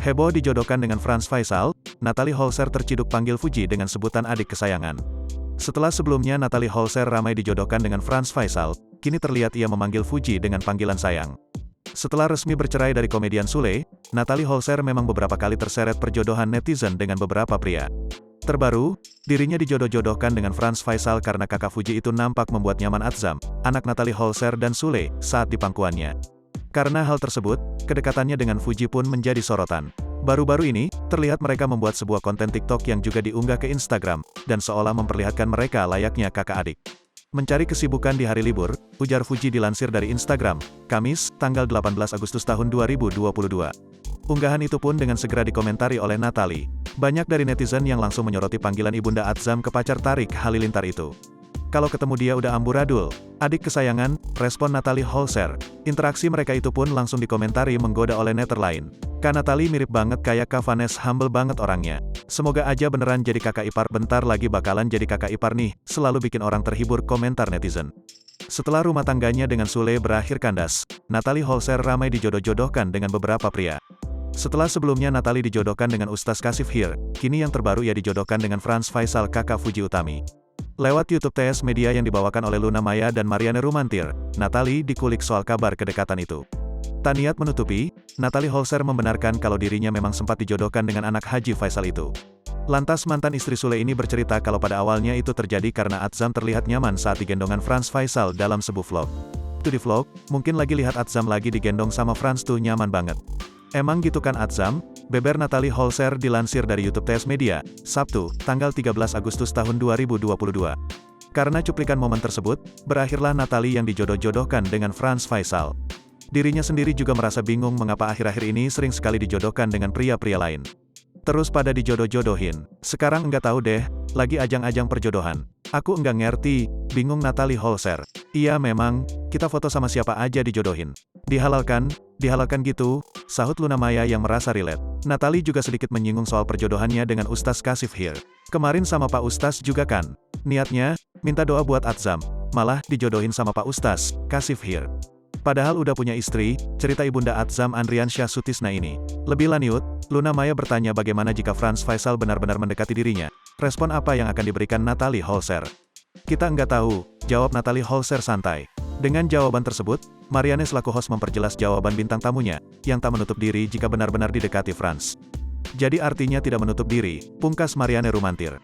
Heboh dijodohkan dengan Franz Faisal, Natalie Holzer terciduk panggil Fuji dengan sebutan adik kesayangan. Setelah sebelumnya Natalie Holzer ramai dijodohkan dengan Franz Faisal, kini terlihat ia memanggil Fuji dengan panggilan sayang. Setelah resmi bercerai dari komedian Sule, Natalie Holzer memang beberapa kali terseret perjodohan netizen dengan beberapa pria. Terbaru, dirinya dijodoh-jodohkan dengan Franz Faisal karena kakak Fuji itu nampak membuat nyaman Atzam, anak Natalie Holzer dan Sule, saat di pangkuannya. Karena hal tersebut, kedekatannya dengan Fuji pun menjadi sorotan. Baru-baru ini, terlihat mereka membuat sebuah konten TikTok yang juga diunggah ke Instagram, dan seolah memperlihatkan mereka layaknya kakak adik. Mencari kesibukan di hari libur, ujar Fuji dilansir dari Instagram, Kamis, tanggal 18 Agustus tahun 2022. Unggahan itu pun dengan segera dikomentari oleh Natalie. Banyak dari netizen yang langsung menyoroti panggilan ibunda Atzam ke pacar Tarik Halilintar itu. Kalau ketemu dia udah amburadul, adik kesayangan, respon Natalie Holzer. Interaksi mereka itu pun langsung dikomentari menggoda oleh netter lain. Kak Natalie mirip banget kayak Kak Vanessa, humble banget orangnya. Semoga aja beneran jadi kakak ipar, bentar lagi bakalan jadi kakak ipar nih, selalu bikin orang terhibur, komentar netizen. Setelah rumah tangganya dengan Sule berakhir kandas, Natalie Holzer ramai dijodoh-jodohkan dengan beberapa pria. Setelah sebelumnya Natalie dijodohkan dengan Ustaz Kasif Hir, kini yang terbaru ia dijodohkan dengan Franz Faisal kakak Fuji Utami. Lewat YouTube TS Media yang dibawakan oleh Luna Maya dan Marianne Rumantir, Natalie dikulik soal kabar kedekatan itu. Tak niat menutupi, Natalie Holzer membenarkan kalau dirinya memang sempat dijodohkan dengan anak Haji Faisal itu. Lantas mantan istri Sule ini bercerita kalau pada awalnya itu terjadi karena Atzam terlihat nyaman saat digendongan Franz Faisal dalam sebuah vlog. Itu di vlog, mungkin lagi lihat Atzam lagi digendong sama Franz tuh nyaman banget. Emang gitu kan Atzam? Beber Natalie Holzer dilansir dari YouTube TS Media, Sabtu, tanggal 13 Agustus tahun 2022. Karena cuplikan momen tersebut, berakhirlah Natalie yang dijodoh-jodohkan dengan Franz Faisal. Dirinya sendiri juga merasa bingung mengapa akhir-akhir ini sering sekali dijodohkan dengan pria-pria lain. Terus pada dijodoh-jodohin. Sekarang enggak tahu deh, lagi ajang-ajang perjodohan. Aku enggak ngerti, bingung Natalie Holzer. Iya memang, kita foto sama siapa aja dijodohin. Dihalalkan gitu, sahut Luna Maya yang merasa relate. Natalie juga sedikit menyinggung soal perjodohannya dengan Ustaz Kasif Hir. Kemarin sama Pak Ustaz juga kan. Niatnya, minta doa buat Atzam. Malah dijodohin sama Pak Ustaz Kasif Hir. Padahal udah punya istri, cerita ibunda Atzam Andriansyah Sutisna ini. Lebih lanjut, Luna Maya bertanya bagaimana jika Franz Faisal benar-benar mendekati dirinya. Respon apa yang akan diberikan Natalie Holzer? Kita enggak tahu, jawab Natalie Holzer santai. Dengan jawaban tersebut, Marianne selaku host memperjelas jawaban bintang tamunya, yang tak menutup diri jika benar-benar didekati Franz. Jadi artinya tidak menutup diri, pungkas Marianne Rumantir.